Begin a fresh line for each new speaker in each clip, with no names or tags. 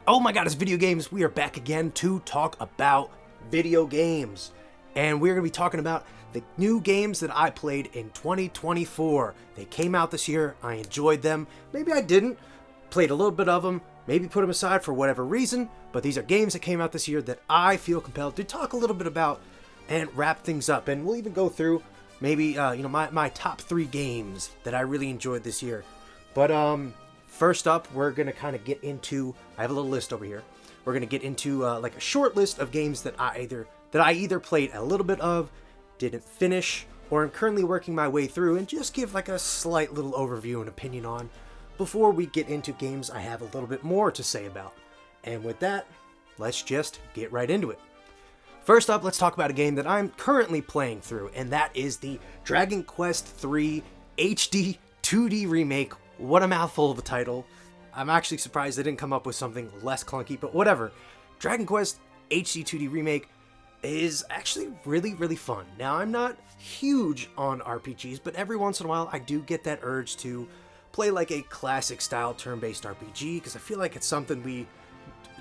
Oh my god, it's video games. We are back again to talk about video games. And we're going to be talking about the new games that I played in 2024. They came out this year. I enjoyed them. Maybe I didn't. Played a little bit of them. Maybe put them aside for whatever reason. But these are games that came out this year that I feel compelled to talk a little bit about and wrap things up. And we'll even go through maybe, my top 3 games that I really enjoyed this year. But, first up, we're going to kind of get into, I have a little list over here. We're going to get into like a short list of games that I either played a little bit of, didn't finish, or am currently working my way through, and just give like a slight little overview and opinion on before we get into games I have a little bit more to say about. And with that, let's just get right into it. First up, let's talk about a game that I'm currently playing through, and that is the Dragon Quest III HD 2D remake. What a mouthful of a title. I'm actually surprised they didn't come up with something less clunky, but whatever. Dragon Quest HD 2D Remake is actually really, really fun. Now, I'm not huge on RPGs, but every once in a while I do get that urge to play like a classic style turn-based RPG, because I feel like it's something we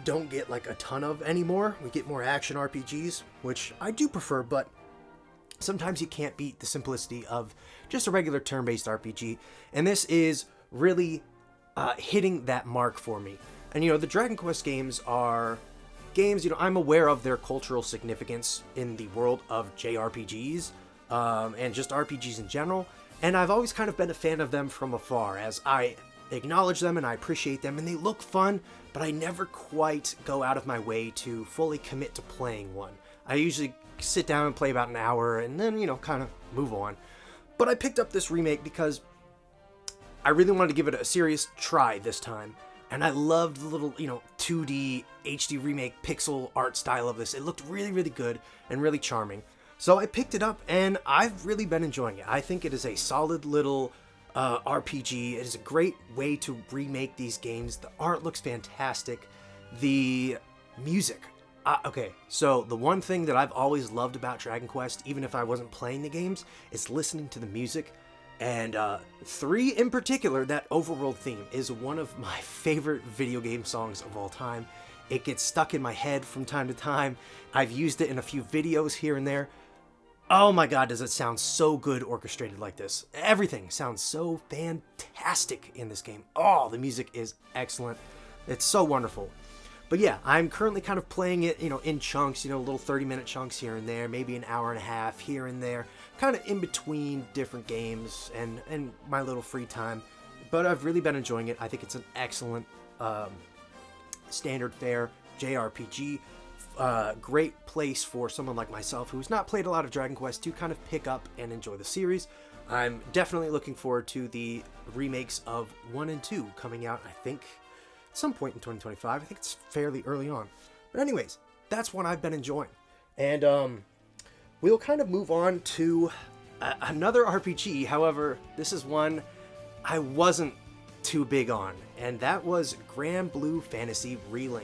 don't get like a ton of anymore. We get more action RPGs, which I do prefer, but sometimes you can't beat the simplicity of just a regular turn-based RPG, and this is really hitting that mark for me. And the Dragon Quest games are games, I'm aware of their cultural significance in the world of JRPGs, and just RPGs in general, and I've always kind of been a fan of them from afar, as I acknowledge them and I appreciate them, and they look fun, but I never quite go out of my way to fully commit to playing one. I usually sit down and play about an hour and then, kind of move on. But I picked up this remake because I really wanted to give it a serious try this time, and I loved the little, 2D HD remake pixel art style of this. It looked really, really good and really charming. So I picked it up, and I've really been enjoying it. I think it is a solid little RPG. It is a great way to remake these games. The art looks fantastic. The music. Okay, so the one thing that I've always loved about Dragon Quest, even if I wasn't playing the games, is listening to the music. And 3 in particular, that overworld theme is one of my favorite video game songs of all time. It gets stuck in my head from time to time. I've used it in a few videos here and there. Oh my god, does it sound so good orchestrated like this. Everything sounds so fantastic in this game. Oh, the music is excellent. It's so wonderful. But yeah, I'm currently kind of playing it, in chunks, little 30-minute chunks here and there, maybe an hour and a half here and there, kind of in between different games and my little free time. But I've really been enjoying it. I think it's an excellent standard fare JRPG. Great place for someone like myself who's not played a lot of Dragon Quest to kind of pick up and enjoy the series. I'm definitely looking forward to the remakes of 1 and 2 coming out, I think, some point in 2025. I think it's fairly early on. But anyways, that's what I've been enjoying. And we'll kind of move on to another RPG. However, this is one I wasn't too big on, and that was Grand Blue Fantasy Relink.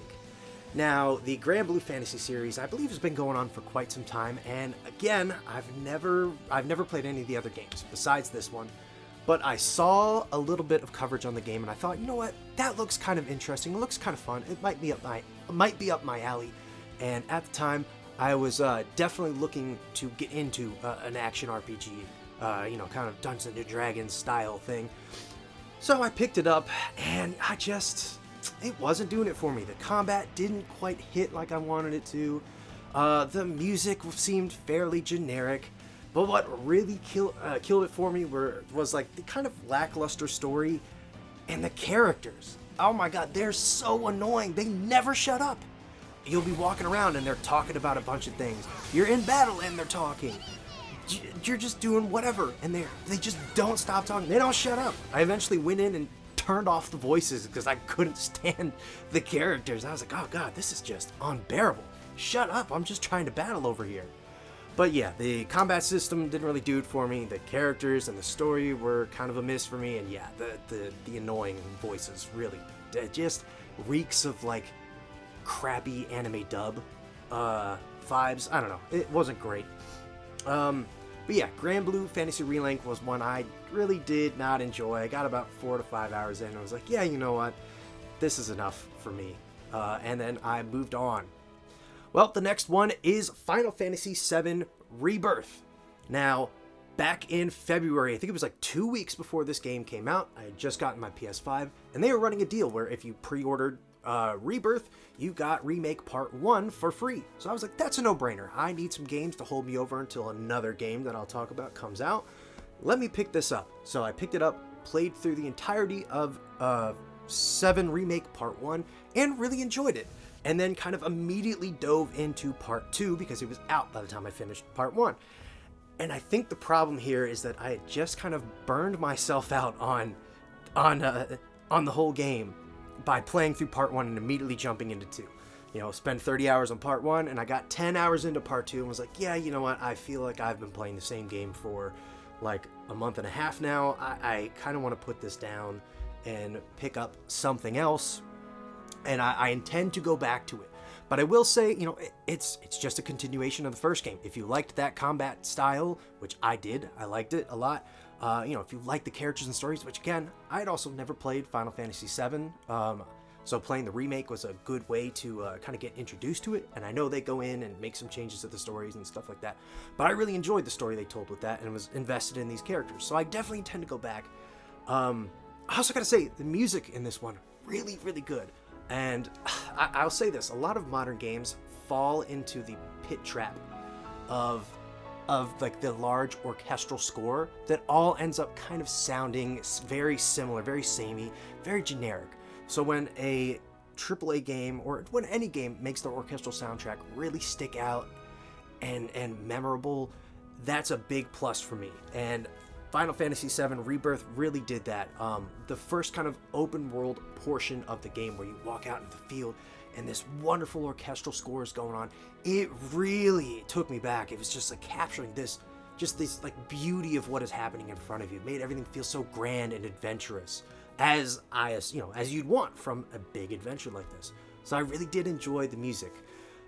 Now, the Grand Blue Fantasy series, I believe, has been going on for quite some time, and again, I've never played any of the other games besides this one. But I saw a little bit of coverage on the game, and I thought, you know what, that looks kind of interesting. It looks kind of fun. It might be up my alley. And at the time, I was definitely looking to get into an action RPG, kind of Dungeons and Dragons style thing. So I picked it up, and it wasn't doing it for me. The combat didn't quite hit like I wanted it to. The music seemed fairly generic. But what really killed it for me was like the kind of lackluster story and the characters. Oh my god, they're so annoying. They never shut up. You'll be walking around and they're talking about a bunch of things. You're in battle and they're talking. You're just doing whatever, and they just don't stop talking. They don't shut up. I eventually went in and turned off the voices because I couldn't stand the characters. I was like, oh god, this is just unbearable. Shut up, I'm just trying to battle over here. But yeah, the combat system didn't really do it for me. The characters and the story were kind of a miss for me. And yeah, the annoying voices really just reeks of like crappy anime dub vibes. I don't know. It wasn't great. But yeah, Grand Blue Fantasy Relink was one I really did not enjoy. I got about 4 to 5 hours in and I was like, yeah, you know what? This is enough for me. and then I moved on. Well, the next one is Final Fantasy VII Rebirth. Now, back in February, I think it was like 2 weeks before this game came out, I had just gotten my PS5, and they were running a deal where if you pre-ordered Rebirth, you got Remake Part 1 for free. So I was like, that's a no-brainer. I need some games to hold me over until another game that I'll talk about comes out. Let me pick this up. So I picked it up, played through the entirety of 7 Remake Part 1, and really enjoyed it. And then kind of immediately dove into Part 2 because it was out by the time I finished Part 1. And I think the problem here is that I had just kind of burned myself out on the whole game by playing through Part 1 and immediately jumping into 2. You know, spend 30 hours on Part 1, and I got 10 hours into Part 2 and was like, yeah, you know what, I feel like I've been playing the same game for like a month and a half now. I kind of want to put this down and pick up something else, and I intend to go back to it. But I will say, you know, it's just a continuation of the first game. If you liked that combat style, which I did, I liked it a lot. You know, if you like the characters and stories, which again, I had also never played Final Fantasy VII, so playing the remake was a good way to kind of get introduced to it. And I know they go in and make some changes to the stories and stuff like that, but I really enjoyed the story they told with that and was invested in these characters. So I definitely intend to go back. I also gotta say, the music in this one, really, really good. And I'll say this, a lot of modern games fall into the pit trap of like the large orchestral score that all ends up kind of sounding very similar, very samey, very generic. So when a AAA game, or when any game makes their orchestral soundtrack really stick out and memorable, that's a big plus for me. And Final Fantasy VII Rebirth really did that. The first kind of open world portion of the game where you walk out into the field and this wonderful orchestral score is going on, it really took me back. It was just like capturing this like beauty of what is happening in front of you. It made everything feel so grand and adventurous, as you'd want from a big adventure like this. So I really did enjoy the music.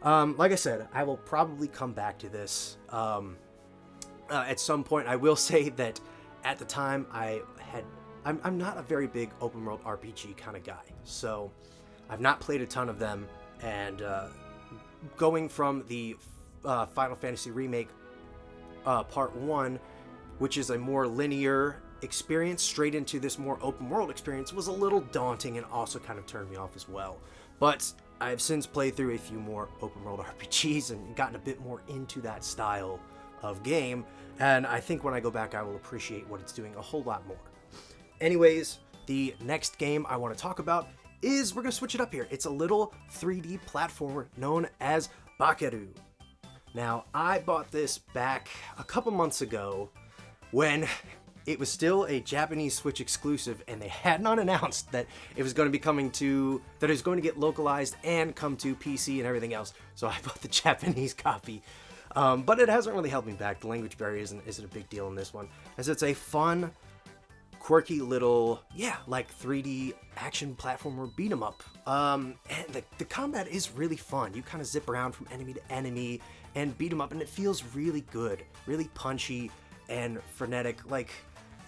Like I said, I will probably come back to this at some point. I will say that at the time I'm not a very big open world RPG kind of guy, so I've not played a ton of them, and going from the Final Fantasy Remake Part 1, which is a more linear experience, straight into this more open world experience was a little daunting and also kind of turned me off as well. But I've since played through a few more open world RPGs and gotten a bit more into that style of game, and I think when I go back I will appreciate what it's doing a whole lot more. Anyways, the next game I want to talk about is, we're going to switch it up here. It's a little 3D platformer known as Bakeru. Now, I bought this back a couple months ago when it was still a Japanese Switch exclusive, and they had not announced that it was going to be that it was going to get localized and come to PC and everything else. So I bought the Japanese copy. But it hasn't really held me back. The language barrier isn't a big deal in this one, as it's a fun, quirky little, like 3D action platformer beat 'em up. And the combat is really fun. You kind of zip around from enemy to enemy and beat 'em up, and it feels really good, really punchy and frenetic. Like,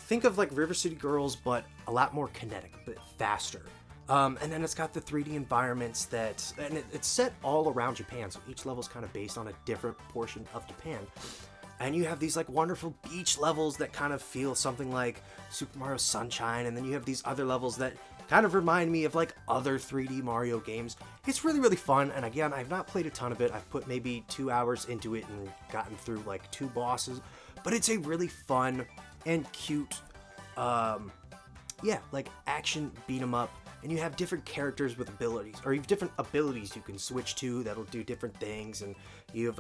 think of like River City Girls, but a lot more kinetic, but faster. And then it's got the 3D environments and it's set all around Japan, so each level is kind of based on a different portion of Japan. And you have these like wonderful beach levels that kind of feel something like Super Mario Sunshine, and then you have these other levels that kind of remind me of like other 3D Mario games. It's really, really fun, and again, I've not played a ton of it. I've put maybe 2 hours into it and gotten through like 2 bosses, but it's a really fun and cute, like action beat 'em up. And you have different characters with abilities, or you have different abilities you can switch to that'll do different things, and you have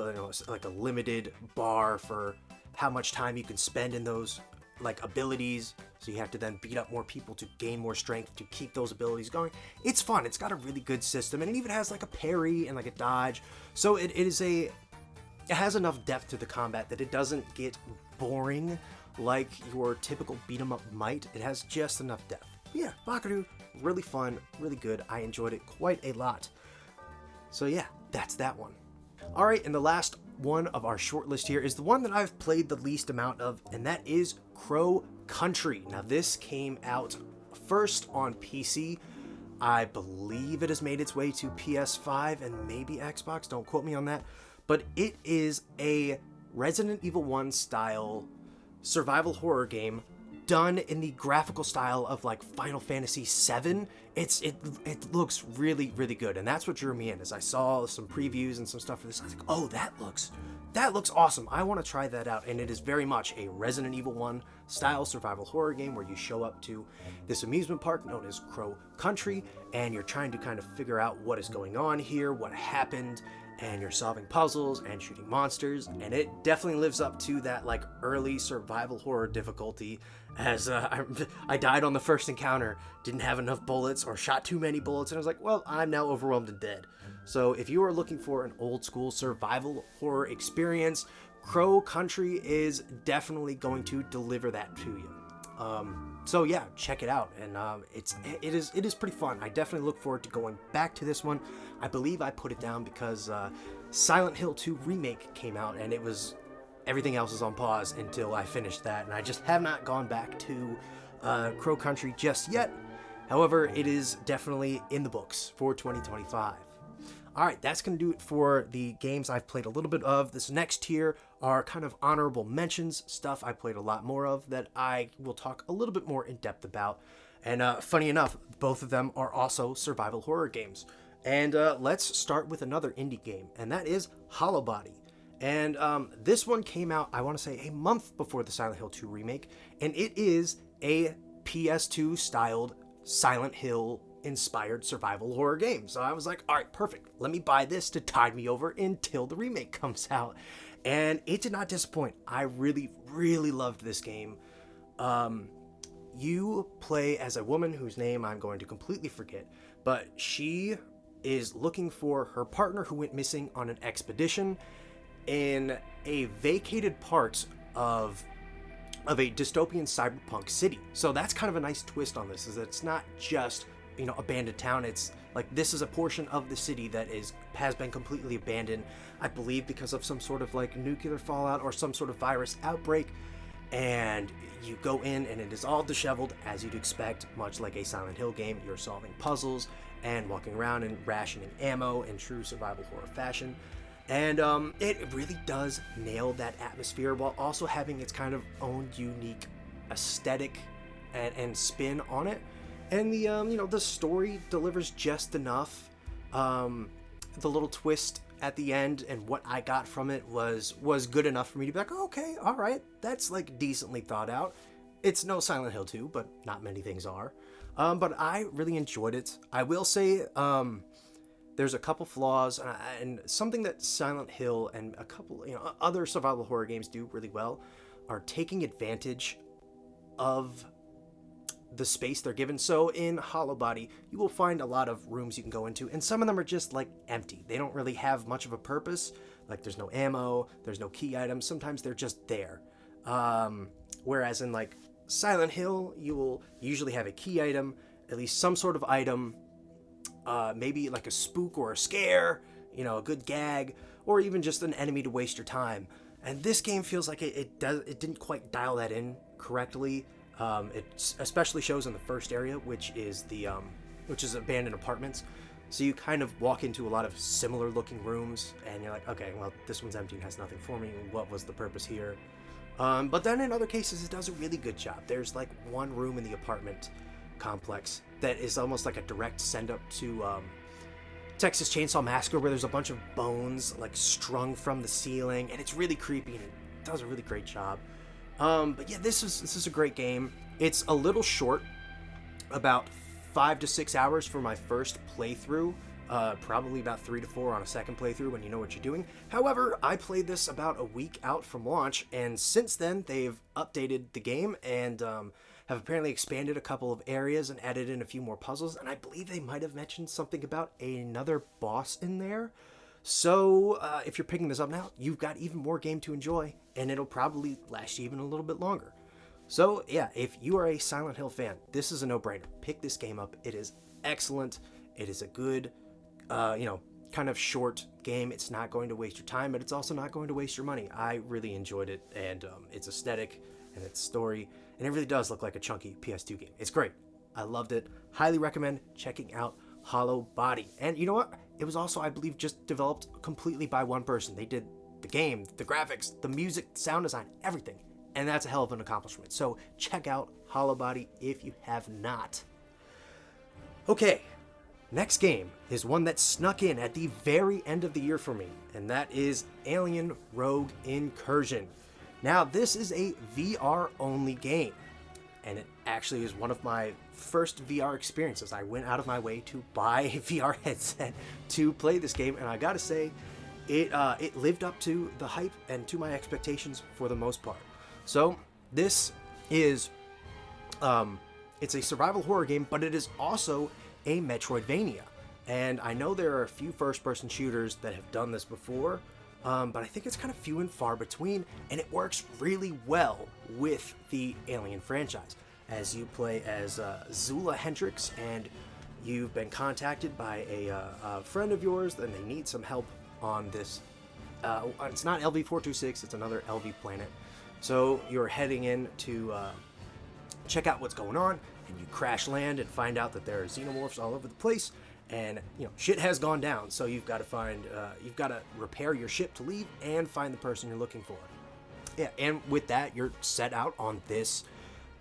like a limited bar for how much time you can spend in those like abilities, so you have to then beat up more people to gain more strength to keep those abilities going. It's fun. It's got a really good system, and it even has like a parry and like a dodge, so it has enough depth to the combat that it doesn't get boring like your typical beat 'em up might. It has just enough depth. Yeah, Bakeru, really fun, really good. I enjoyed it quite a lot. So yeah, that's that one. All right, and the last one of our short list here is the one that I've played the least amount of, and that is Crow Country. Now, this came out first on PC. I believe it has made its way to PS5 and maybe Xbox. Don't quote me on that. But it is a Resident Evil 1 style survival horror game done in the graphical style of like Final Fantasy VII. It looks really, really good, and that's what drew me in. As I saw some previews and some stuff for this, I was like, oh, that looks awesome. I want to try that out. And it is very much a Resident Evil 1 style survival horror game where you show up to this amusement park known as Crow Country, and you're trying to kind of figure out what is going on here, what happened, and you're solving puzzles and shooting monsters. And it definitely lives up to that like early survival horror difficulty, as I died on the first encounter, didn't have enough bullets or shot too many bullets, and I was like, well, I'm now overwhelmed and dead. So if you are looking for an old school survival horror experience, Crow Country is definitely going to deliver that to you. So yeah, check it out, and it is pretty fun. I definitely look forward to going back to this one. I believe I put it down because Silent Hill 2 Remake came out, and everything else is on pause until I finished that, and I just have not gone back to Crow Country just yet. However, it is definitely in the books for 2025. All right, that's going to do it for the games I've played a little bit of. This next tier are kind of honorable mentions, stuff I played a lot more of that I will talk a little bit more in depth about. And funny enough, both of them are also survival horror games. And let's start with another indie game, and that is Hollow Body. And this one came out, I want to say, a month before the Silent Hill 2 remake, and it is a PS2-styled Silent Hill inspired survival horror game. So I was like, all right, perfect. Let me buy this to tide me over until the remake comes out. And it did not disappoint. I really, really loved this game. You play as a woman whose name I'm going to completely forget, but she is looking for her partner who went missing on an expedition in a vacated part of a dystopian cyberpunk city. So that's kind of a nice twist on this, is that it's not just abandoned town. It's like this is a portion of the city that has been completely abandoned, I believe because of some sort of like nuclear fallout or some sort of virus outbreak. And you go in and it is all disheveled, as you'd expect, much like a Silent Hill game. You're solving puzzles and walking around and rationing ammo in true survival horror fashion. And it really does nail that atmosphere while also having its kind of own unique aesthetic and spin on it. And the story delivers just enough. The little twist at the end and what I got from it was good enough for me to be like, oh, okay, all right, that's like decently thought out. It's no Silent Hill 2, but not many things are. But I really enjoyed it. I will say there's a couple flaws, and something that Silent Hill and a couple other survival horror games do really well are taking advantage of the space they're given. So in Hollow Body, you will find a lot of rooms you can go into, and some of them are just like empty. They don't really have much of a purpose. Like there's no ammo, there's no key items. Sometimes they're just there. Whereas in like Silent Hill, you will usually have a key item, at least some sort of item, maybe like a spook or a scare, a good gag, or even just an enemy to waste your time. And this game feels like it didn't quite dial that in correctly. It especially shows in the first area, which is abandoned apartments. So you kind of walk into a lot of similar looking rooms, and you're like, okay, well, this one's empty and has nothing for me. What was the purpose here? But then in other cases, it does a really good job. There's like one room in the apartment complex that is almost like a direct send up to Texas Chainsaw Massacre, where there's a bunch of bones like strung from the ceiling, and it's really creepy, and it does a really great job. But yeah, this is a great game. It's a little short, about 5 to 6 hours for my first playthrough, probably about 3 to 4 on a second playthrough when you know what you're doing. However, I played this about a week out from launch, and since then they've updated the game and have apparently expanded a couple of areas and added in a few more puzzles, and I believe they might have mentioned something about another boss in there. So if you're picking this up now, you've got even more game to enjoy, and it'll probably last you even a little bit longer. So yeah, if you are a Silent Hill fan, this is a no-brainer. Pick this game up. It is excellent. It is a good, kind of short game. It's not going to waste your time, but it's also not going to waste your money. I really enjoyed it, and its aesthetic and its story, and it really does look like a chunky PS2 game. It's great. I loved it. Highly recommend checking out Hollow Body. And you know what? It was also, I believe, just developed completely by one person. They did the game, the graphics, the music, sound design, everything. And that's a hell of an accomplishment. So check out Hollow Body if you have not. Okay, next game is one that snuck in at the very end of the year for me, and that is Alien Rogue Incursion. Now, this is a VR-only game, and it actually is one of my first VR experiences. I went out of my way to buy a VR headset to play this game, and I gotta say, it lived up to the hype and to my expectations for the most part. So, this is, it's a survival horror game, but it is also a Metroidvania. And I know there are a few first-person shooters that have done this before, but I think it's kind of few and far between, and it works really well with the Alien franchise. As you play as Zula Hendricks, and you've been contacted by a friend of yours, and they need some help on this. It's not LV-426, it's another LV planet. So you're heading in to check out what's going on, and you crash land and find out that there are xenomorphs all over the place, and shit has gone down. So you've got to repair your ship to leave and find the person you're looking for. Yeah, and with that, you're set out on this,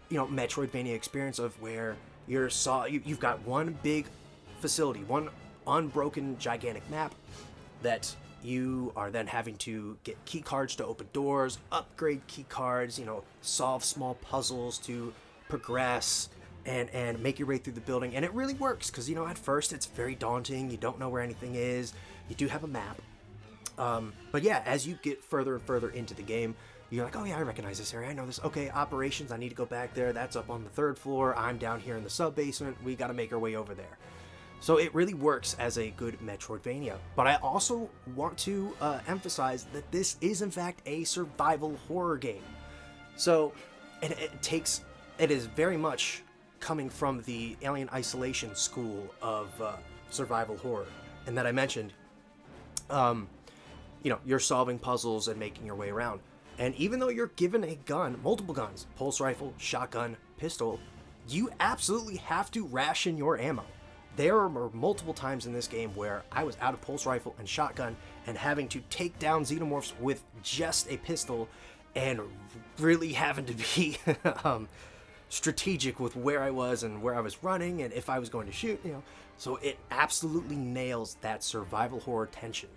Metroidvania experience of where you've got one big facility, one unbroken gigantic map that you are then having to get key cards to open doors, upgrade key cards, solve small puzzles to progress and make your way through the building. And it really works because, at first it's very daunting. You don't know where anything is. You do have a map. But yeah, as you get further and further into the game, you're like, oh yeah, I recognize this area. I know this. Okay, operations, I need to go back there. That's up on the 3rd floor. I'm down here in the sub-basement. We got to make our way over there. So it really works as a good Metroidvania. But I also want to emphasize that this is in fact a survival horror game. So it is very much coming from the Alien Isolation school of survival horror. And that I mentioned, you're solving puzzles and making your way around. And even though you're given a gun, multiple guns, pulse rifle, shotgun, pistol, you absolutely have to ration your ammo. There are multiple times in this game where I was out of pulse rifle and shotgun and having to take down xenomorphs with just a pistol and really having to be strategic with where I was and where I was running and if I was going to shoot, So it absolutely nails that survival horror tension,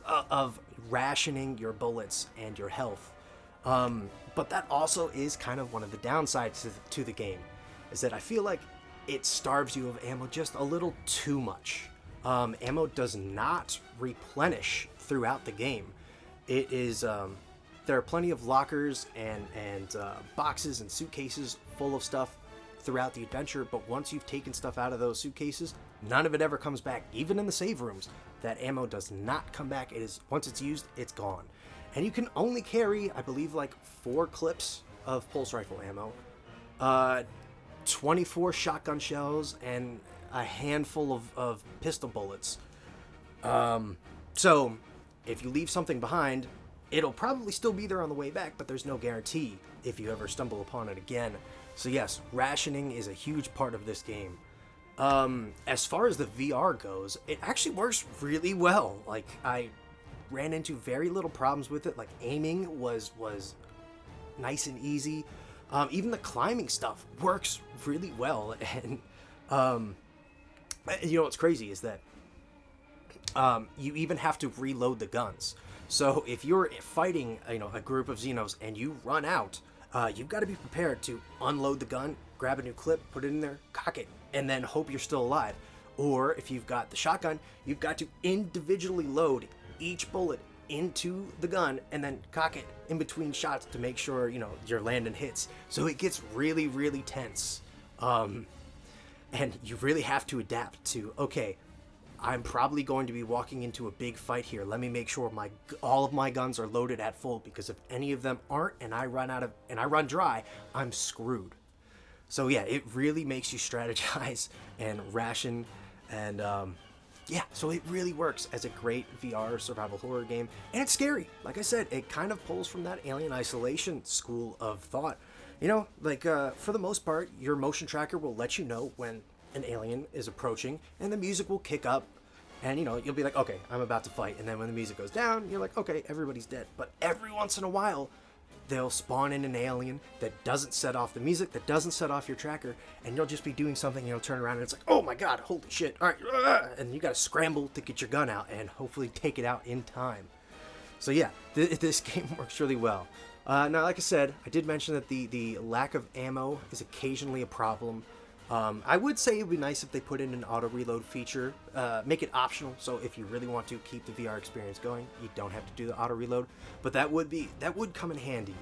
of rationing your bullets and your health. But that also is kind of one of the downsides to the game, is that I feel like it starves you of ammo just a little too much. Ammo does not replenish throughout the game. It is there are plenty of lockers and boxes and suitcases full of stuff throughout the adventure, but once you've taken stuff out of those suitcases, none of it ever comes back. Even in the save rooms, that ammo does not come back. It is, once it's used, it's gone. And you can only carry, I believe, 4 clips of pulse rifle ammo, 24 shotgun shells, and a handful of pistol bullets. So if you leave something behind, it'll probably still be there on the way back, but there's no guarantee if you ever stumble upon it again. So yes, rationing is a huge part of this game. As far as the VR goes, it actually works really well. I ran into very little problems with it. Aiming was nice and easy. Even the climbing stuff works really well. And what's crazy is that you even have to reload the guns. So if you're fighting a group of Xenos and you run out, you've got to be prepared to unload the gun, grab a new clip, put it in there, cock it, and then hope you're still alive. Or if you've got the shotgun, you've got to individually load each bullet into the gun and then cock it in between shots to make sure you're landing hits. So it gets really, really tense, and you really have to adapt to, okay, I'm probably going to be walking into a big fight here. Let me make sure all of my guns are loaded at full, because if any of them aren't and I run dry, I'm screwed. So yeah, it really makes you strategize and ration, and so it really works as a great VR survival horror game. And it's scary. Like I said, it kind of pulls from that Alien Isolation school of thought, For the most part, your motion tracker will let you know when an alien is approaching, and the music will kick up, and you'll be like, okay, I'm about to fight, and then when the music goes down, you're like, okay, everybody's dead. But every once in a while, they'll spawn in an alien that doesn't set off the music, that doesn't set off your tracker, and you'll just be doing something, turn around, and it's like, oh my god, holy shit, all right, and you gotta scramble to get your gun out, and hopefully take it out in time. So yeah, this game works really well. Now, like I said, I did mention that the lack of ammo is occasionally a problem. I would say it would be nice if they put in an auto-reload feature, make it optional, so if you really want to keep the VR experience going, you don't have to do the auto-reload, but that would come in handy,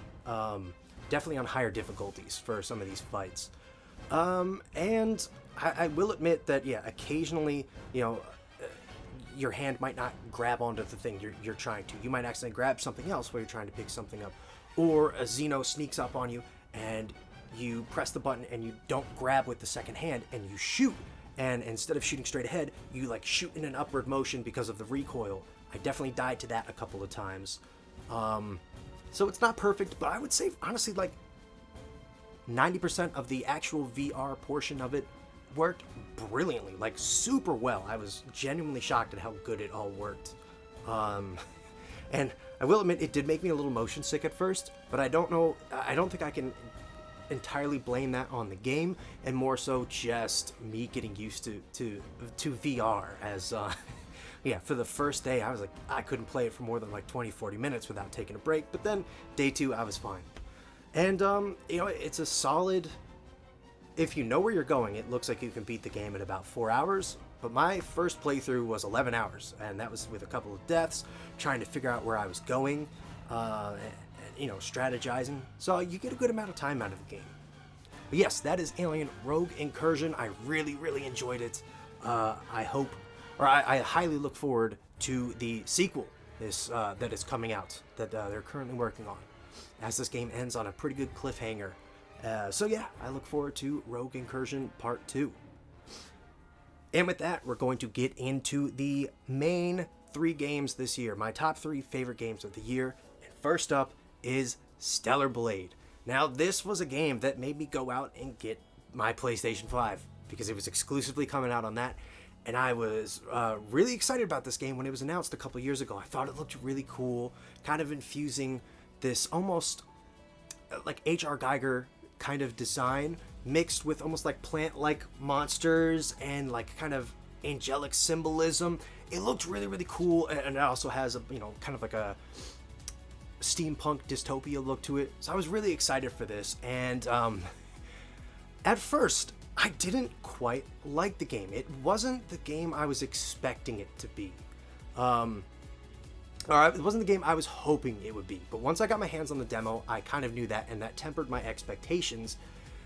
definitely on higher difficulties for some of these fights. And I will admit that, yeah, occasionally, your hand might not grab onto the thing you're trying to. You might accidentally grab something else while you're trying to pick something up, or a Xeno sneaks up on you, and you press the button and you don't grab with the second hand and you shoot, and instead of shooting straight ahead, you like shoot in an upward motion because of the recoil. I definitely died to that a couple of times. So it's not perfect, but I would say honestly like 90% of the actual VR portion of it worked brilliantly, like super well. I was genuinely shocked at how good it all worked. And I will admit it did make me a little motion sick at first, but I don't think I can entirely blame that on the game, and more so just me getting used to VR. As yeah, for the first day I was like, I couldn't play it for more than like 20-40 minutes without taking a break, but then day 2 I was fine. And it's a solid, if you know where you're going, it looks like you can beat the game in about 4 hours, but my first playthrough was 11 hours, and that was with a couple of deaths, trying to figure out where I was going, strategizing, so you get a good amount of time out of the game. But yes, that is Alien Rogue Incursion. I really, really enjoyed it. I highly look forward to the sequel that is coming out, that they're currently working on, as this game ends on a pretty good cliffhanger. So yeah, I look forward to Rogue Incursion Part 2. And with that, we're going to get into the main 3 games this year, my top 3 favorite games of the year. And first up is Stellar Blade. Now, this was a game that made me go out and get my PlayStation 5 because it was exclusively coming out on that, and I was really excited about this game when it was announced a couple years ago. I thought it looked really cool, kind of infusing this almost like H.R. Geiger kind of design mixed with almost like plant-like monsters and like kind of angelic symbolism. It looked really, really cool, and it also has a kind of like a steampunk dystopia look to it. So I was really excited for this, and at first I didn't quite like the game. It wasn't the game I was expecting it to be. It wasn't the game I was hoping it would be. But once I got my hands on the demo, I kind of knew that, and that tempered my expectations.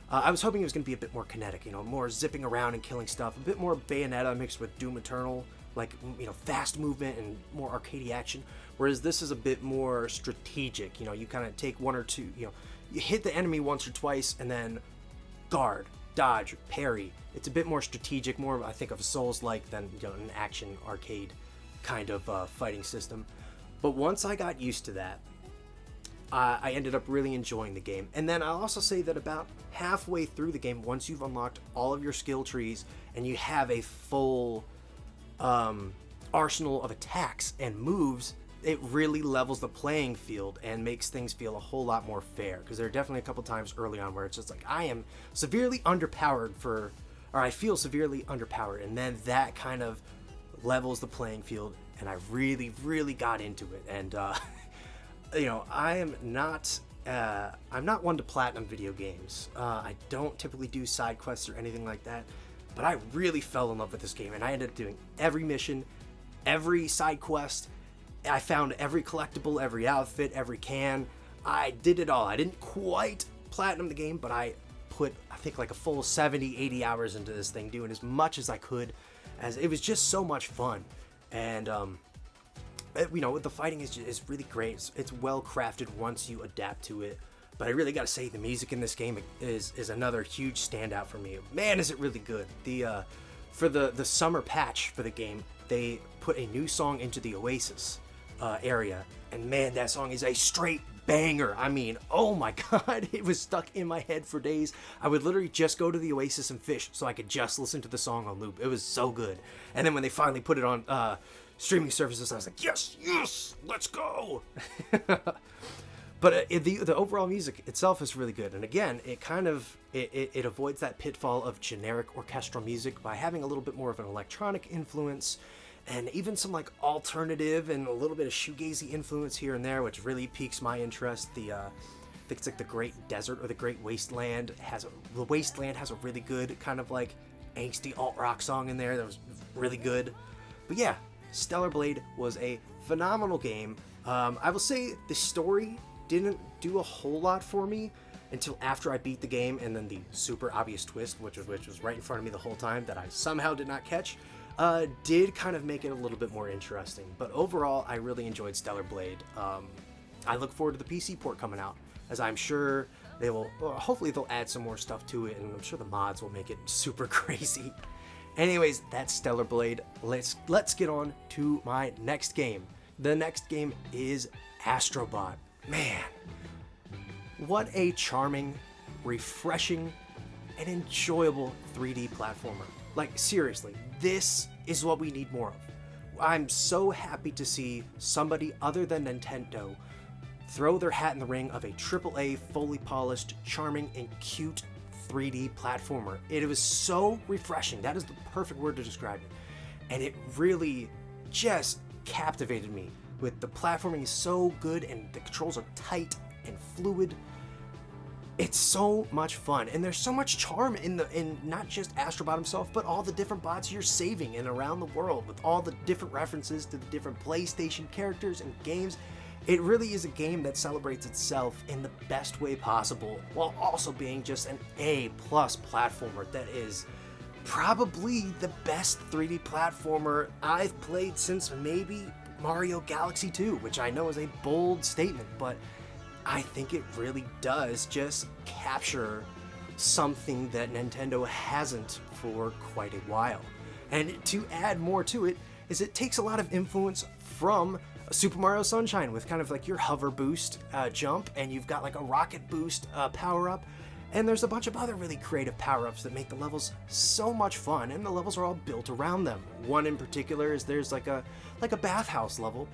I was hoping it was going to be a bit more kinetic, more zipping around and killing stuff, a bit more Bayonetta mixed with Doom Eternal, like, fast movement and more arcadey action. Whereas this is a bit more strategic. You kind of take one or two, you hit the enemy once or twice and then guard, dodge, parry. It's a bit more strategic, more, I think, of Souls-like than an action arcade kind of fighting system. But once I got used to that, I ended up really enjoying the game. And then I'll also say that about halfway through the game, once you've unlocked all of your skill trees and you have a full arsenal of attacks and moves, it really levels the playing field and makes things feel a whole lot more fair. Because there are definitely a couple times early on where it's just like, I am severely underpowered I feel severely underpowered, and then that kind of levels the playing field, and I really, really got into it. And I'm not one to platinum video games. I don't typically do side quests or anything like that, but I really fell in love with this game, and I ended up doing every mission, every side quest. I found every collectible, every outfit, every can. I did it all. I didn't quite platinum the game, but I put, I think, like a full 70, 80 hours into this thing, doing as much as I could, as it was just so much fun. And the fighting is really great. It's well crafted once you adapt to it. But I really got to say, the music in this game is another huge standout for me. Man, is it really good. For the summer patch for the game, they put a new song into the Oasis area, and man, that song is a straight banger. I mean, oh my god, it was stuck in my head for days. I would literally just go to the Oasis and fish so I could just listen to the song on loop. It was so good. And then when they finally put it on streaming services, I was like, yes, let's go. But the overall music itself is really good. And again, it kind of it avoids that pitfall of generic orchestral music by having a little bit more of an electronic influence, and even some like alternative and a little bit of shoegazy influence here and there, which really piques my interest. I think it's like the Great Desert or the Great Wasteland the Wasteland has a really good kind of like angsty alt rock song in there that was really good. But yeah, Stellar Blade was a phenomenal game. I will say the story didn't do a whole lot for me until after I beat the game, and then the super obvious twist, which was right in front of me the whole time that I somehow did not catch, did kind of make it a little bit more interesting. But overall, I really enjoyed Stellar Blade. I look forward to the PC port coming out, as I'm sure they will, hopefully they'll add some more stuff to it, and I'm sure the mods will make it super crazy. Anyways, that's Stellar Blade. Let's get on to my next game. The next game is Astrobot. Man, what a charming, refreshing, and enjoyable 3D platformer. Like, seriously, this is what we need more of. I'm so happy to see somebody other than Nintendo throw their hat in the ring of a AAA, fully polished, charming, and cute 3D platformer. It was so refreshing. That is the perfect word to describe it. And it really just captivated me. With the platforming is so good and the controls are tight and fluid. It's so much fun, and there's so much charm in not just Astrobot himself, but all the different bots you're saving and around the world, with all the different references to the different PlayStation characters and games. It really is a game that celebrates itself in the best way possible, while also being just an A+ platformer that is probably the best 3D platformer I've played since maybe Mario Galaxy 2, which I know is a bold statement, but I think it really does just capture something that Nintendo hasn't for quite a while. And to add more to it, is it takes a lot of influence from Super Mario Sunshine with kind of like your hover boost jump, and you've got like a rocket boost power-up, and there's a bunch of other really creative power-ups that make the levels so much fun, and the levels are all built around them. One in particular is there's like a bathhouse level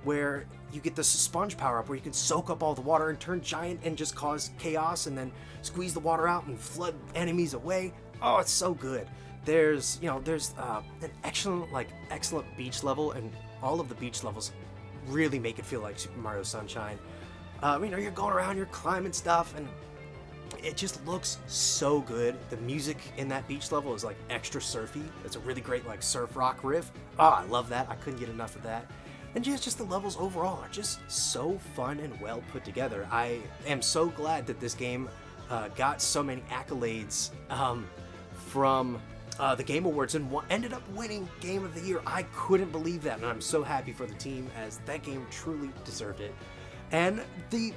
where you get this sponge power-up where you can soak up all the water and turn giant and just cause chaos, and then squeeze the water out and flood enemies away. Oh, it's so good. There's an excellent beach level, and all of the beach levels really make it feel like Super Mario Sunshine. You're going around, you're climbing stuff, and it just looks so good. The music in that beach level is like extra surfy. It's a really great like surf rock riff. Oh, I love that. I couldn't get enough of that. And just the levels overall are just so fun and well put together. I am so glad that this game got so many accolades from the Game Awards and ended up winning Game of the Year. I couldn't believe that, and I'm so happy for the team, as that game truly deserved it. And the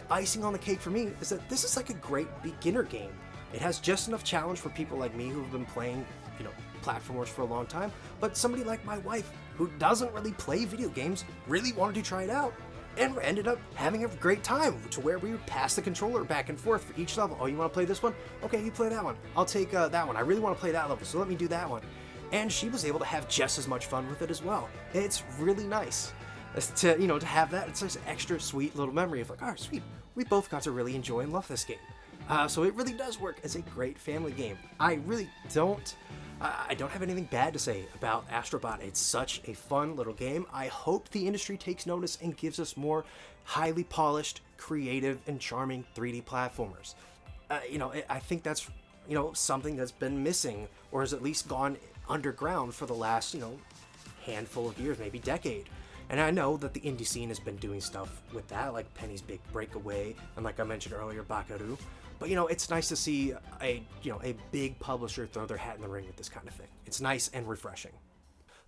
icing on the cake for me is that this is like a great beginner game. It has just enough challenge for people like me who have been playing, platformers for a long time, but somebody like my wife who doesn't really play video games really wanted to try it out, and we ended up having a great time to where we would pass the controller back and forth for each level. Oh, you want to play this one? Okay, you play that one. I'll take that one. I really want to play that level, so let me do that one. And she was able to have just as much fun with it as well. It's really nice to have that. It's just an extra sweet little memory of like, oh, sweet, we both got to really enjoy and love this game. So it really does work as a great family game. I don't have anything bad to say about Astrobot. It's such a fun little game. I hope the industry takes notice and gives us more highly polished, creative, and charming 3D platformers. I think that's something that's been missing, or has at least gone underground for the last handful of years, maybe decade. And I know that the indie scene has been doing stuff with that, like Penny's Big Breakaway, and like I mentioned earlier, Bakaru. But it's nice to see a big publisher throw their hat in the ring with this kind of thing. It's nice and refreshing.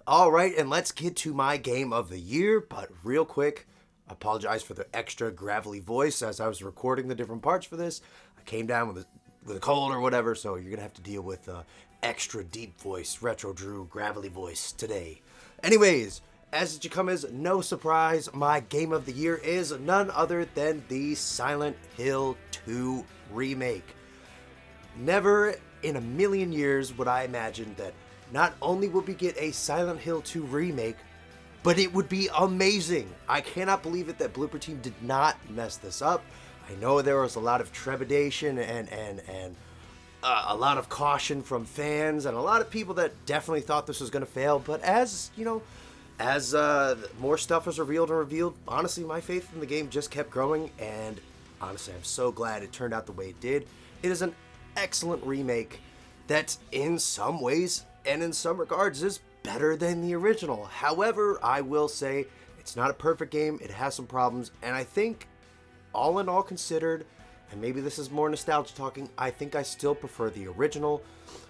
All right, and let's get to my game of the year. But real quick, I apologize for the extra gravelly voice as I was recording the different parts for this. I came down with a cold or whatever, so you're gonna have to deal with extra deep voice, retro Drew gravelly voice today. Anyways, As it should come as no surprise, my game of the year is none other than the Silent Hill 2 remake. Never in a million years would I imagine that not only would we get a Silent Hill 2 remake, but it would be amazing. I cannot believe it that Blooper Team did not mess this up. I know there was a lot of trepidation and a lot of caution from fans and a lot of people that definitely thought this was going to fail. But as more stuff was revealed, honestly, my faith in the game just kept growing, and honestly, I'm so glad it turned out the way it did. It is an excellent remake that in some ways and in some regards is better than the original. However, I will say it's not a perfect game. It has some problems, and I think all in all considered, and maybe this is more nostalgia talking, I think I still prefer the original,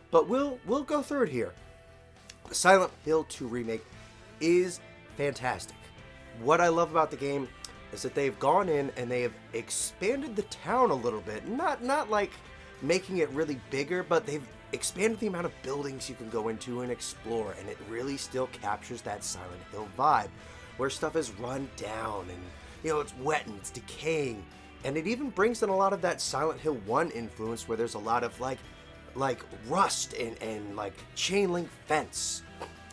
but we'll go through it here. The Silent Hill 2 remake is fantastic. What I love about the game is that they've gone in and they have expanded the town a little bit. Not like making it really bigger, but they've expanded the amount of buildings you can go into and explore, and it really still captures that Silent Hill vibe, where stuff is run down and it's wet and it's decaying, and it even brings in a lot of that Silent Hill 1 influence, where there's a lot of like rust and like chain link fence.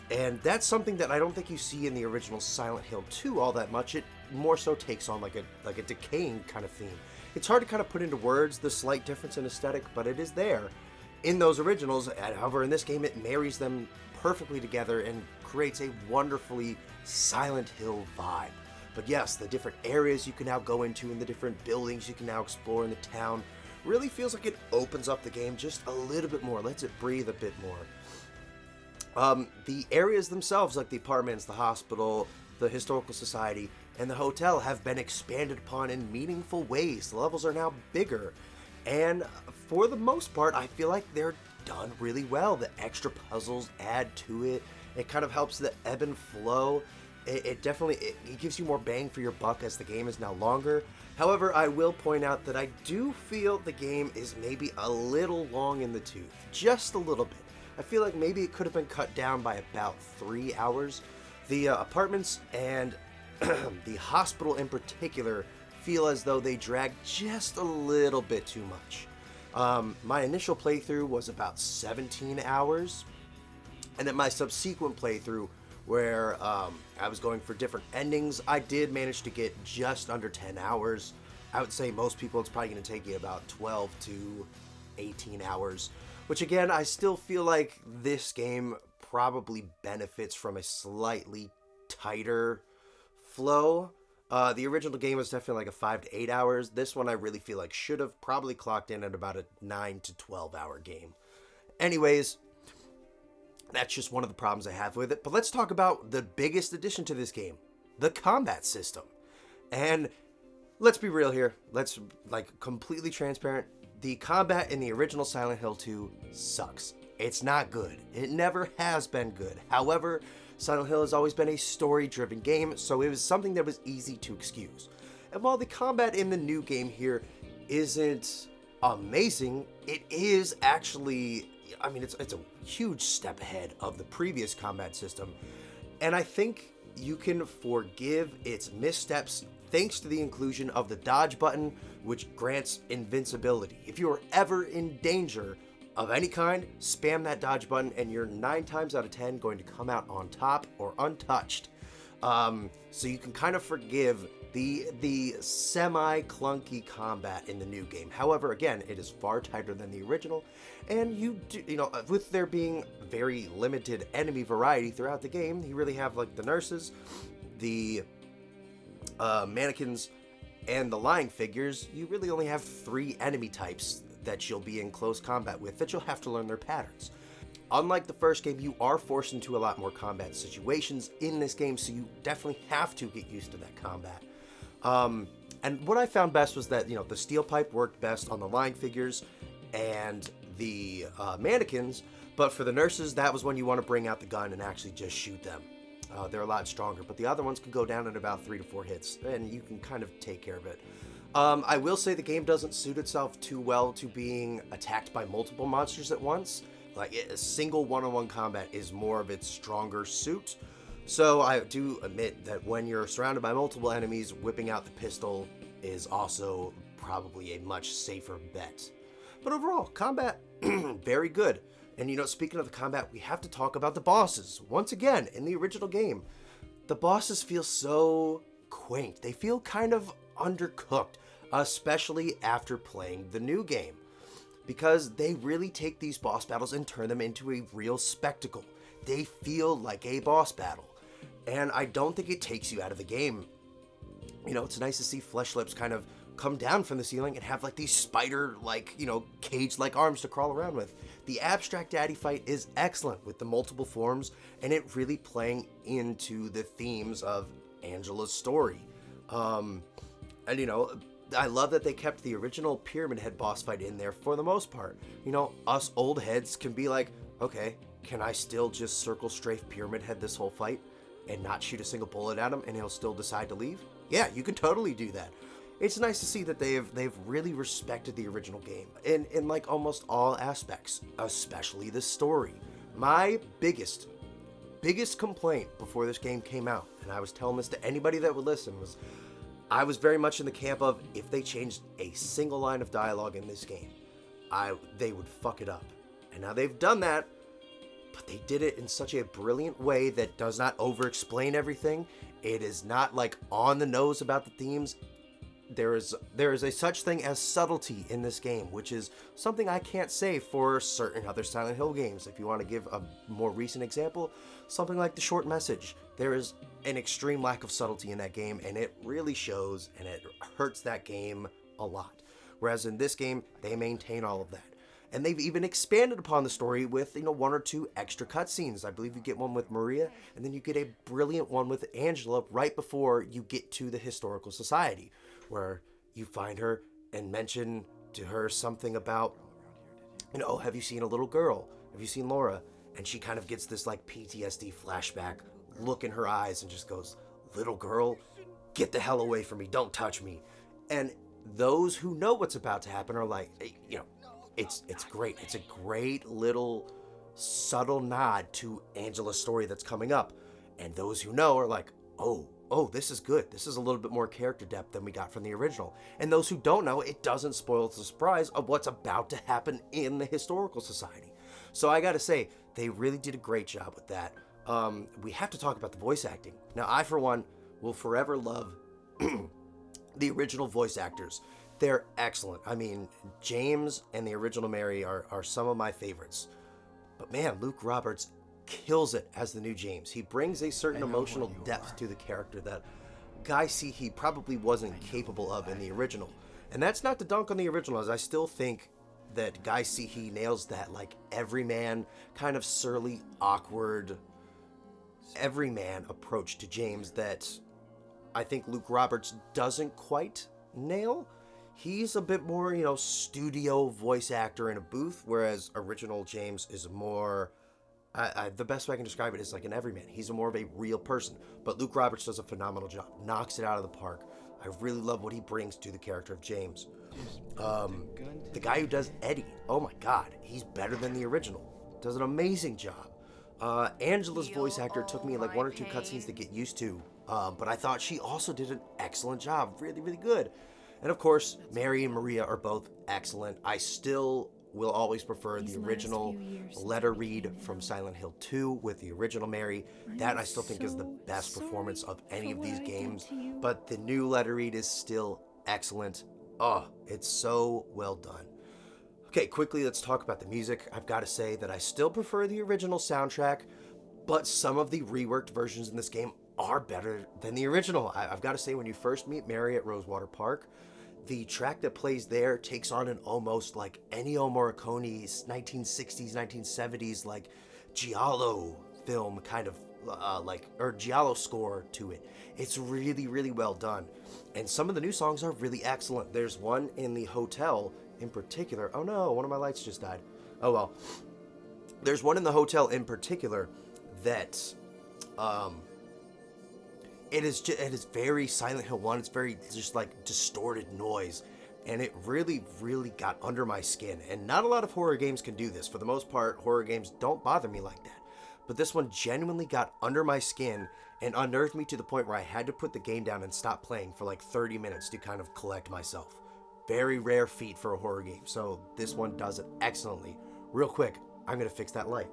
And that's something that I don't think you see in the original Silent Hill 2 all that much. It more so takes on like a decaying kind of theme. It's hard to kind of put into words the slight difference in aesthetic, but it is there in those originals. However, in this game, it marries them perfectly together and creates a wonderfully Silent Hill vibe. But yes, the different areas you can now go into and the different buildings you can now explore in the town really feels like it opens up the game just a little bit more, lets it breathe a bit more. The areas themselves, like the apartments, the hospital, the historical society, and the hotel, have been expanded upon in meaningful ways. The levels are now bigger, and for the most part, I feel like they're done really well. The extra puzzles add to it. It kind of helps the ebb and flow. It definitely gives you more bang for your buck as the game is now longer. However, I will point out that I do feel the game is maybe a little long in the tooth, just a little bit. I feel like maybe it could have been cut down by about 3 hours. The apartments and the hospital in particular feel as though they drag just a little bit too much. My initial playthrough was about 17 hours, and then my subsequent playthrough, where I was going for different endings, I did manage to get just under 10 hours. I would say most people it's probably going to take you about 12 to 18 hours, which again, I still feel like this game probably benefits from a slightly tighter flow. The original game was definitely like a 5 to 8 hours. This one I really feel like should have probably clocked in at about a 9 to 12 hour game. Anyways, that's just one of the problems I have with it. But let's talk about the biggest addition to this game, the combat system. And let's be real here. Let's completely transparent. The combat in the original Silent Hill 2 sucks. It's not good. It never has been good. However, Silent Hill has always been a story-driven game, so it was something that was easy to excuse. And while the combat in the new game here isn't amazing, it is actually, it's a huge step ahead of the previous combat system. And I think you can forgive its missteps thanks to the inclusion of the dodge button, which grants invincibility. If you are ever in danger of any kind, spam that dodge button and you're 9 times out of 10 going to come out on top or untouched. So you can kind of forgive the semi-clunky combat in the new game. However, again, it is far tighter than the original, and with there being very limited enemy variety throughout the game, you really have like the nurses, the mannequins, and the lying figures. You really only have 3 enemy types that you'll be in close combat with that you'll have to learn their patterns. Unlike the first game, you are forced into a lot more combat situations in this game, so you definitely have to get used to that combat. And what I found best was that, the steel pipe worked best on the lying figures and the mannequins, but for the nurses, that was when you want to bring out the gun and actually just shoot them. They're a lot stronger, but the other ones can go down in about 3 to 4 hits, and you can kind of take care of it. I will say the game doesn't suit itself too well to being attacked by multiple monsters at once. Like, a single one-on-one combat is more of its stronger suit. So I do admit that when you're surrounded by multiple enemies, whipping out the pistol is also probably a much safer bet. But overall, combat, very good. And speaking of the combat, we have to talk about the bosses. Once again, in the original game, the bosses feel so quaint. They feel kind of undercooked, especially after playing the new game, because they really take these boss battles and turn them into a real spectacle. They feel like a boss battle, and I don't think it takes you out of the game. It's nice to see Flesh Lips kind of come down from the ceiling and have like these spider-like, cage-like arms to crawl around with. The Abstract Daddy fight is excellent with the multiple forms and it really playing into the themes of Angela's story. I love that they kept the original Pyramid Head boss fight in there for the most part. Us old heads can be like, okay, can I still just circle strafe Pyramid Head this whole fight and not shoot a single bullet at him and he'll still decide to leave? Yeah, you can totally do that. It's nice to see that they've really respected the original game in like almost all aspects, especially the story. My biggest complaint before this game came out, and I was telling this to anybody that would listen, was I was very much in the camp of if they changed a single line of dialogue in this game, they would fuck it up. And now they've done that, but they did it in such a brilliant way that does not over-explain everything. It is not like on the nose about the themes. There is a such thing as subtlety in this game, which is something I can't say for certain other Silent Hill games. If you want to give a more recent example, something like The Short Message, there is an extreme lack of subtlety in that game, and it really shows, and it hurts that game a lot. Whereas in this game, they maintain all of that. And they've even expanded upon the story with, one or two extra cutscenes. I believe you get one with Maria, and then you get a brilliant one with Angela right before you get to the Historical Society, where you find her and mention to her something about, have you seen a little girl? Have you seen Laura? And she kind of gets this like PTSD flashback look in her eyes and just goes, little girl, get the hell away from me, don't touch me. And those who know what's about to happen are like, it's great. It's a great little subtle nod to Angela's story that's coming up. And those who know are like, oh, this is good. This is a little bit more character depth than we got from the original. And those who don't know, it doesn't spoil the surprise of what's about to happen in the Historical Society. So I gotta say, they really did a great job with that. We have to talk about the voice acting. Now, I, for one, will forever love the original voice actors. They're excellent. I mean, James and the original Mary are some of my favorites. But man, Luke Roberts kills it as the new James. He brings a certain emotional depth to the character that Guy Seehee probably wasn't capable of in the original. And that's not to dunk on the original, as I still think that Guy Seehee nails that, like, everyman, kind of surly, awkward, everyman approach to James that I think Luke Roberts doesn't quite nail. He's a bit more, studio voice actor in a booth, whereas original James is more... the best way I can describe it is like an everyman. He's more of a real person. But Luke Roberts does a phenomenal job. Knocks it out of the park. I really love what he brings to the character of James. The guy who does Eddie, oh my god, he's better than the original. Does an amazing job. Angela's voice actor took me like one or two cutscenes to get used to. But I thought she also did an excellent job. Really, really good. And of course, Mary and Maria are both excellent. I still will always prefer the original letter read from Silent Hill 2 with the original Mary. That I still think is the best performance of any of these games. But the new letter read is still excellent. Oh, it's so well done. Okay, quickly, let's talk about the music. I've got to say that I still prefer the original soundtrack, but some of the reworked versions in this game are better than the original. I've got to say, when you first meet Mary at Rosewater Park, the track that plays there takes on an almost like Ennio Morricone's 1960s, 1970s, like Giallo film kind of or Giallo score to it. It's really, really well done. And some of the new songs are really excellent. There's one in the hotel in particular. Oh no, one of my lights just died. Oh well. There's one in the hotel in particular that it is very Silent Hill 1. It's very just like distorted noise. And it really, really got under my skin. And not a lot of horror games can do this. For the most part, horror games don't bother me like that. but this one genuinely got under my skin and unnerved me to the point where I had to put the game down and stop playing for like 30 minutes to kind of collect myself. Very rare feat for a horror game, so this one does it excellently. Real quick, I'm going to fix that light.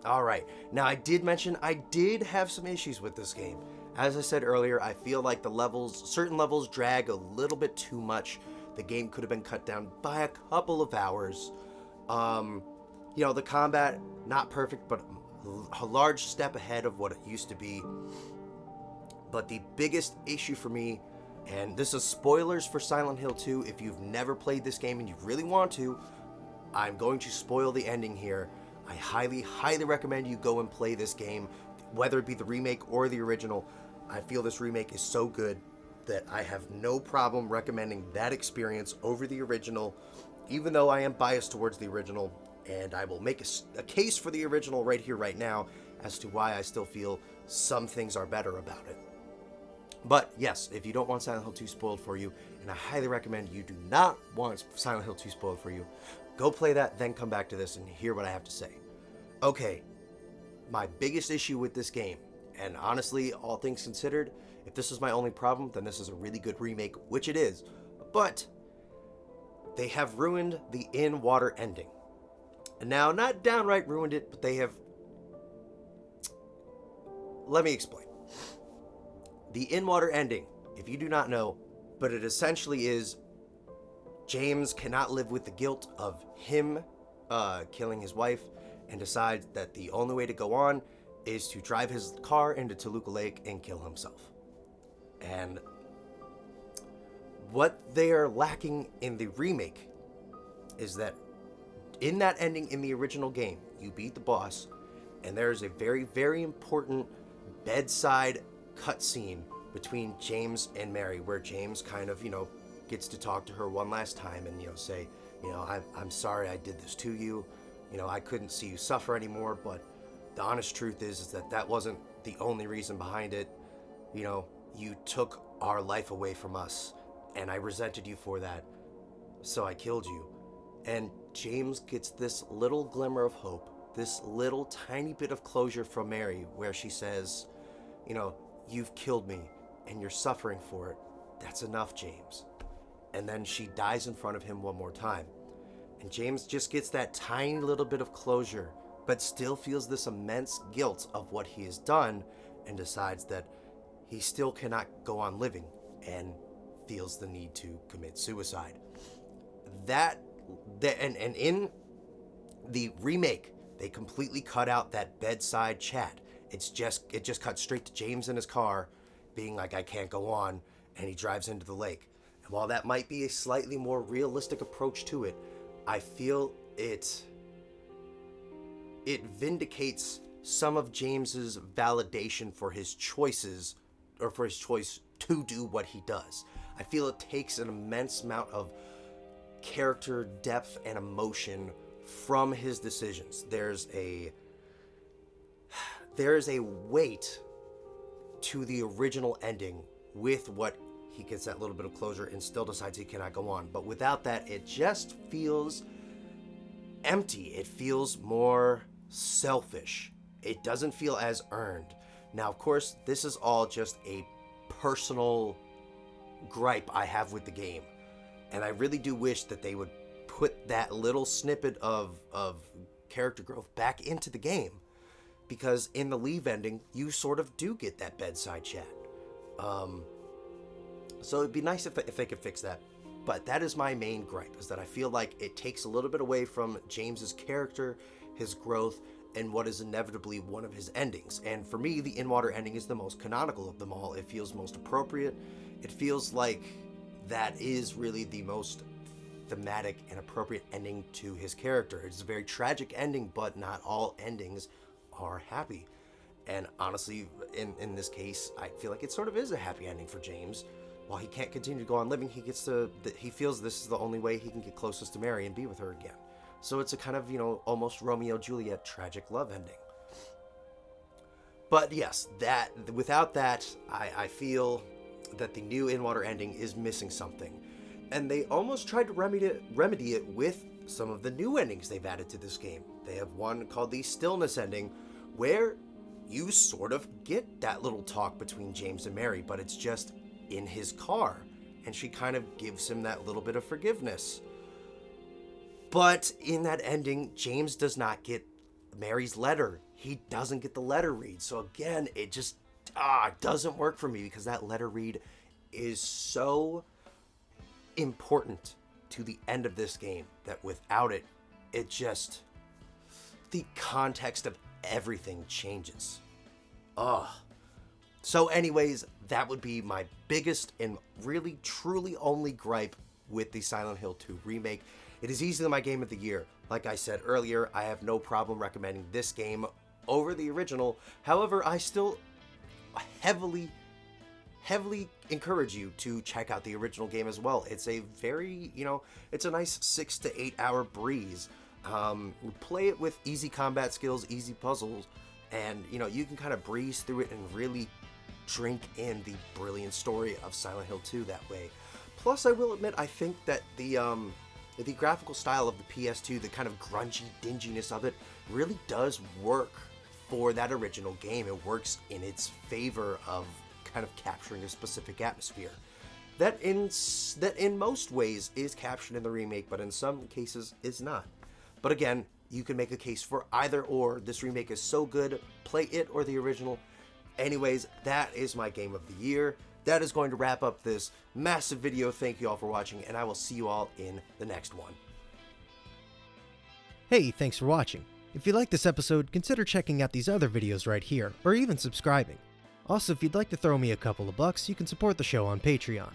Alright, now I did mention I did have some issues with this game. As I said earlier, I feel like certain levels drag a little bit too much. The game could have been cut down by a couple of hours. The combat, not perfect, but a large step ahead of what it used to be. But the biggest issue for me, and this is spoilers for Silent Hill 2, if you've never played this game and you really want to, I'm going to spoil the ending here. I highly, highly recommend you go and play this game, whether it be the remake or the original. I feel this remake is so good that I have no problem recommending that experience over the original, even though I am biased towards the original, and I will make a case for the original right here, right now, as to why I still feel some things are better about it. But yes, if you don't want Silent Hill 2 spoiled for you, and I highly recommend you do not want Silent Hill 2 spoiled for you, go play that, then come back to this and hear what I have to say. Okay, my biggest issue with this game, and honestly, all things considered, if this is my only problem, then this is a really good remake, which it is. But they have ruined the in-water ending. And now, not downright ruined it, but they have... Let me explain. The in-water ending, if you do not know, but it essentially is James cannot live with the guilt of him killing his wife and decides that the only way to go on is to drive his car into Toluca Lake and kill himself. And what they are lacking in the remake is that in that ending in the original game, you beat the boss, and there's a very, very important bedside cutscene between James and Mary, where James kind of, gets to talk to her one last time and, say, I'm sorry I did this to you. I couldn't see you suffer anymore, but the honest truth is that wasn't the only reason behind it. You took our life away from us, and I resented you for that, so I killed you. And James gets this little glimmer of hope, this little tiny bit of closure from Mary, where she says, you've killed me, and you're suffering for it. That's enough, James. And then she dies in front of him one more time. And James just gets that tiny little bit of closure, but still feels this immense guilt of what he has done, and decides that he still cannot go on living, and feels the need to commit suicide. And in the remake, they completely cut out that bedside chat. It just cuts straight to James in his car, being like, I can't go on, and he drives into the lake. And while that might be a slightly more realistic approach to it, I feel it vindicates some of James's validation for his choices, or for his choice to do what he does. I feel it takes an immense amount of character depth and emotion from his decisions. There's a weight to the original ending with what he gets that little bit of closure and still decides he cannot go on. But without that, it just feels empty. It feels more selfish. It doesn't feel as earned. Now, of course, this is all just a personal gripe I have with the game. And I really do wish that they would put that little snippet of character growth back into the game. Because in the Leave ending, you sort of do get that bedside chat. So it'd be nice if they could fix that. But that is my main gripe, is that I feel like it takes a little bit away from James's character, his growth, and what is inevitably one of his endings. And for me, the in-water ending is the most canonical of them all. It feels most appropriate. It feels like that is really the most thematic and appropriate ending to his character. It's a very tragic ending, but not all endings are happy. And honestly, in this case, I feel like it sort of is a happy ending for James. While he can't continue to go on living, he feels this is the only way he can get closest to Mary and be with her again. So it's a kind of, almost Romeo-Juliet tragic love ending. But yes, without that, I feel that the new in-water ending is missing something. And they almost tried to remedy it with some of the new endings they've added to this game. They have one called the Stillness ending, where you sort of get that little talk between James and Mary, but it's just in his car, and she kind of gives him that little bit of forgiveness. But in that ending, James does not get Mary's letter. He doesn't get the letter read. So again, it just doesn't work for me, because that letter read is so important to the end of this game that without it, the context of everything changes. So anyways, that would be my biggest and really truly only gripe with the Silent Hill 2 remake. It is easily my game of the year. Like I said earlier, I have no problem recommending this game over the original. However, I still heavily encourage you to check out the original game as well. It's a very, it's a nice 6 to 8 hour breeze. Play it with easy combat skills, easy puzzles, and you can kind of breeze through it and really drink in the brilliant story of Silent Hill 2 that way. Plus, I will admit, I think that the graphical style of the PS2, the kind of grungy dinginess of it, really does work for that original game. It works in its favor of kind of capturing a specific atmosphere that in most ways is captured in the remake, but in some cases is not. But again, you can make a case for either or. This remake is so good, play it or the original. Anyways, that is my game of the year. That is going to wrap up this massive video. Thank you all for watching, and I will see you all in the next one.
Hey, thanks for watching. If you like this episode, consider checking out these other videos right here, or even subscribing. Also, if you'd like to throw me a couple of bucks, you can support the show on Patreon.